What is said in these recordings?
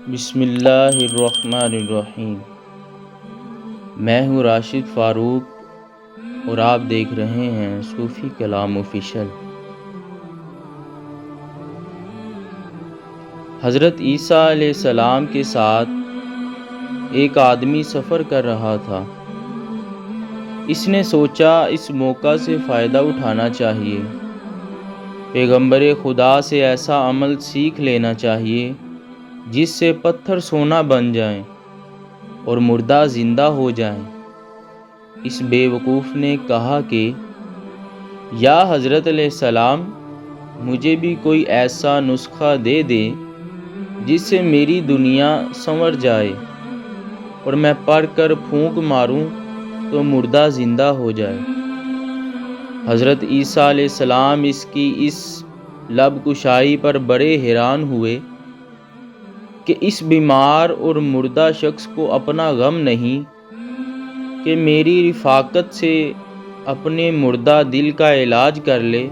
بسم اللہ الرحمن الرحیم۔ میں ہوں راشد فاروق اور آپ دیکھ رہے ہیں صوفی کلام آفیشل۔ حضرت عیسیٰ علیہ السلام کے ساتھ ایک آدمی سفر کر رہا تھا۔ اس نے سوچا اس موقع سے فائدہ اٹھانا چاہیے، پیغمبر خدا سے ایسا عمل سیکھ لینا چاہیے جس سے پتھر سونا بن جائیں اور مردہ زندہ ہو جائیں۔ اس بے وقوف نے کہا کہ یا حضرت علیہ السلام، مجھے بھی کوئی ایسا نسخہ دے دے جس سے میری دنیا سنور جائے اور میں پڑھ کر پھونک ماروں تو مردہ زندہ ہو جائے۔ حضرت عیسیٰ علیہ السلام اس کی اس لب کشائی پر بڑے حیران ہوئے کہ اس بیمار اور مردہ شخص کو اپنا غم نہیں کہ میری رفاقت سے اپنے مردہ دل کا علاج کر لے،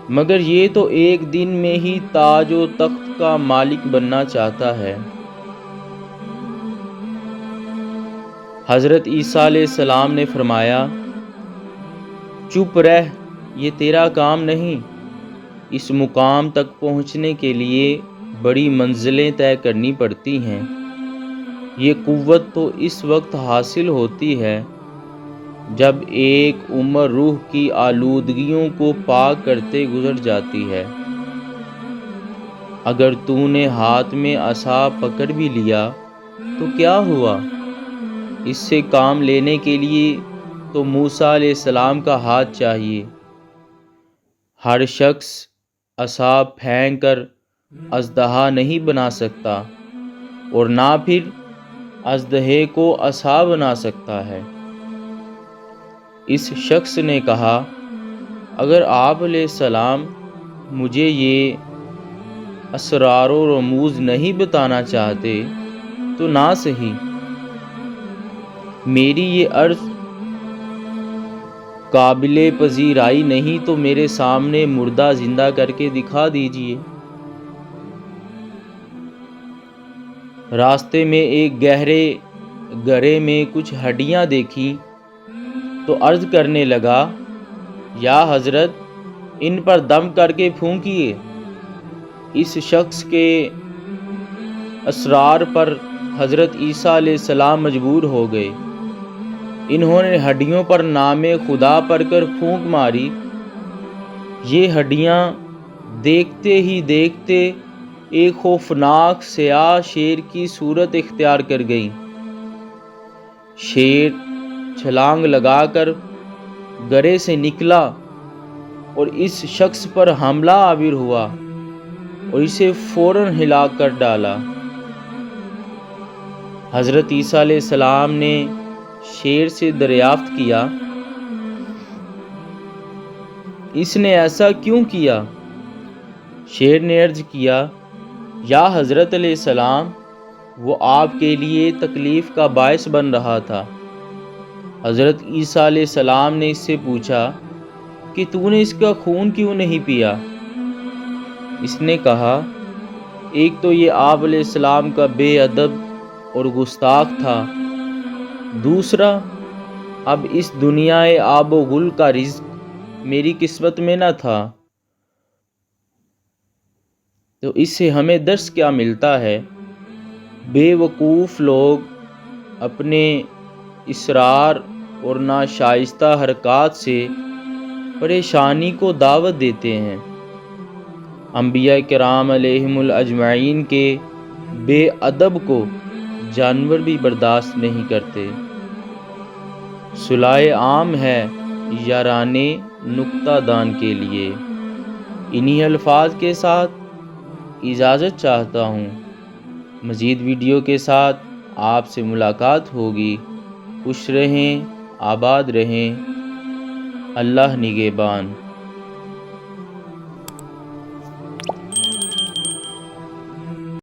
مگر یہ تو ایک دن میں ہی تاج و تخت کا مالک بننا چاہتا ہے۔ حضرت عیسیٰ علیہ السلام نے فرمایا، چپ رہ، یہ تیرا کام نہیں۔ اس مقام تک پہنچنے کے لیے بڑی منزلیں طے کرنی پڑتی ہیں۔ یہ قوت تو اس وقت حاصل ہوتی ہے جب ایک عمر روح کی آلودگیوں کو پاک کرتے گزر جاتی ہے۔ اگر تو نے ہاتھ میں عصا پکڑ بھی لیا تو کیا ہوا؟ اس سے کام لینے کے لیے تو موسیٰ علیہ السلام کا ہاتھ چاہیے۔ ہر شخص عصا پھینک کر اژدہا نہیں بنا سکتا اور نہ پھر اژدہے کو عصا بنا سکتا ہے۔ اس شخص نے کہا، اگر آپ علیہ السلام مجھے یہ اسرار و رموز نہیں بتانا چاہتے تو نہ صحیح، میری یہ عرض قابل پذیرائی نہیں تو میرے سامنے مردہ زندہ کر کے دکھا دیجیے۔ راستے میں ایک گہرے گڑھے میں کچھ ہڈیاں دیکھی تو عرض کرنے لگا، یا حضرت، ان پر دم کر کے پھونکیے۔ اس شخص کے اصرار پر حضرت عیسیٰ علیہ السلام مجبور ہو گئے۔ انہوں نے ہڈیوں پر نام خدا پڑھ کر پھونک ماری۔ یہ ہڈیاں دیکھتے ہی دیکھتے ایک خوفناک سیاہ شیر کی صورت اختیار کر گئیں۔ شیر چھلانگ لگا کر گڑھے سے نکلا اور اس شخص پر حملہ آور ہوا اور اسے فوراً ہلاک کر ڈالا۔ حضرت عیسیٰ علیہ السلام نے شیر سے دریافت کیا، اس نے ایسا کیوں کیا؟ شیر نے عرض کیا، یا حضرت علیہ السلام، وہ آپ کے لیے تکلیف کا باعث بن رہا تھا۔ حضرت عیسیٰ علیہ السلام نے اس سے پوچھا کہ تو نے اس کا خون کیوں نہیں پیا؟ اس نے کہا، ایک تو یہ آپ علیہ السلام کا بے ادب اور گستاخ تھا، دوسرا اب اس دنیا آب و گل کا رزق میری قسمت میں نہ تھا۔ تو اس سے ہمیں درس کیا ملتا ہے؟ بے وقوف لوگ اپنے اصرار اور ناشائستہ حرکات سے پریشانی کو دعوت دیتے ہیں۔ انبیاء کرام علیہم الاجمعین کے بے ادب کو جانور بھی برداشت نہیں کرتے۔ صلاح عام ہے یارانے نکتہ دان کے لیے۔ انہی الفاظ کے ساتھ اجازت چاہتا ہوں۔ مزید ویڈیو کے ساتھ آپ سے ملاقات ہوگی۔ خوش رہیں، آباد رہیں، اللہ نگہبان۔